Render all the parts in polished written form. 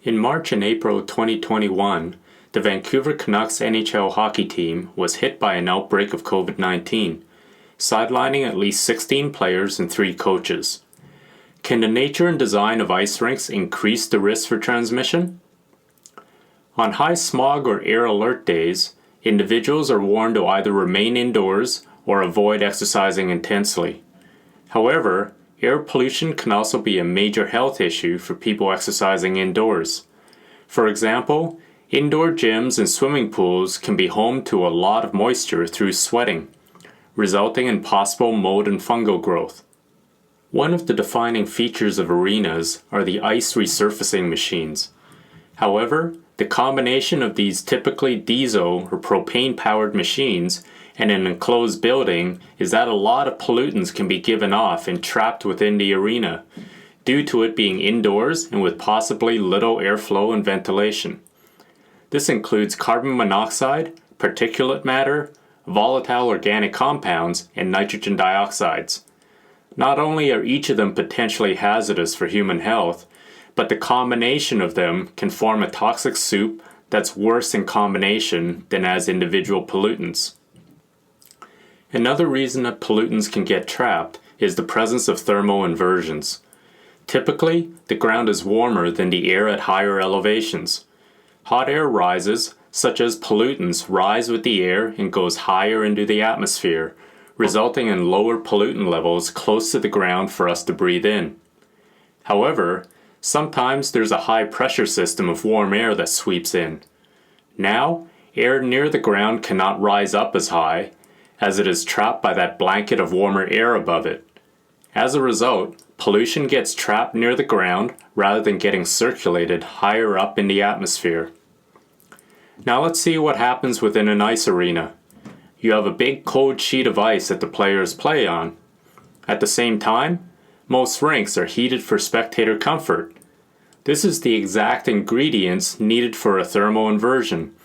In March and April 2021, the Vancouver Canucks NHL hockey team was hit by an outbreak of COVID-19, sidelining at least 16 players and 3 coaches. Can the nature and design of ice rinks increase the risk for transmission? On high smog or air alert days, individuals are warned to either remain indoors or avoid exercising intensely. However, air pollution can also be a major health issue for people exercising indoors. For example, indoor gyms and swimming pools can be home to a lot of moisture through sweating, resulting in possible mold and fungal growth. One of the defining features of arenas are the ice resurfacing machines. However, the combination of these typically diesel or propane-powered machines and an enclosed building is that a lot of pollutants can be given off and trapped within the arena, due to it being indoors and with possibly little airflow and ventilation. This includes carbon monoxide, particulate matter, volatile organic compounds, and nitrogen dioxides. Not only are each of them potentially hazardous for human health, but the combination of them can form a toxic soup that's worse in combination than as individual pollutants. Another reason that pollutants can get trapped is the presence of thermal inversions. Typically, the ground is warmer than the air at higher elevations. Hot air rises, such as pollutants, rise with the air and goes higher into the atmosphere, resulting in lower pollutant levels close to the ground for us to breathe in. However, sometimes there's a high pressure system of warm air that sweeps in. Now, air near the ground cannot rise up as high, as it is trapped by that blanket of warmer air above it. As a result, pollution gets trapped near the ground rather than getting circulated higher up in the atmosphere. Now let's see what happens within an ice arena. You have a big cold sheet of ice that the players play on. At the same time, most rinks are heated for spectator comfort. This is the exact ingredients needed for a thermal inversion,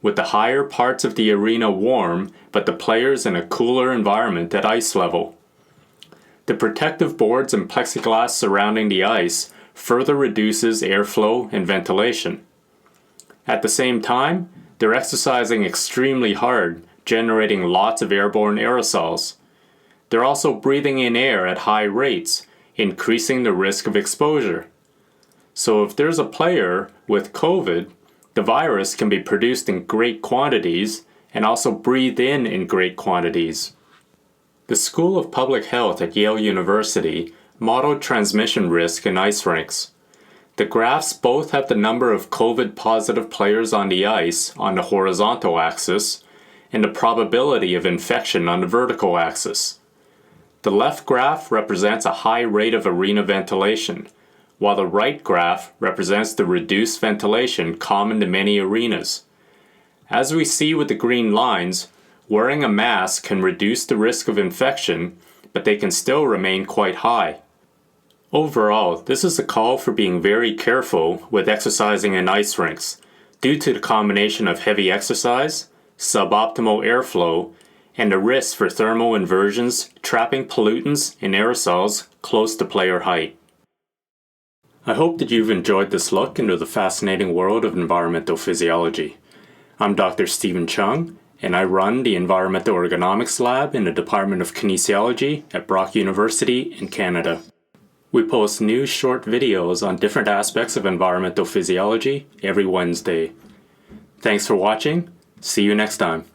with the higher parts of the arena warm but the players in a cooler environment at ice level. The protective boards and plexiglass surrounding the ice further reduces airflow and ventilation. At the same time, they're exercising extremely hard, generating lots of airborne aerosols. They're also breathing in air at high rates, increasing the risk of exposure. So if there's a player with COVID, the virus can be produced in great quantities and also breathed in great quantities. The School of Public Health at Yale University modeled transmission risk in ice rinks. The graphs both have the number of COVID-positive players on the ice on the horizontal axis and the probability of infection on the vertical axis. The left graph represents a high rate of arena ventilation, while the right graph represents the reduced ventilation common to many arenas. As we see with the green lines, wearing a mask can reduce the risk of infection, but they can still remain quite high. Overall, this is a call for being very careful with exercising in ice rinks, due to the combination of heavy exercise, suboptimal airflow, and the risk for thermal inversions trapping pollutants and aerosols close to player height. I hope that you've enjoyed this look into the fascinating world of environmental physiology. I'm Dr. Stephen Chung, and I run the Environmental Ergonomics Lab in the Department of Kinesiology at Brock University in Canada. We post new short videos on different aspects of environmental physiology every Wednesday. Thanks for watching. See you next time.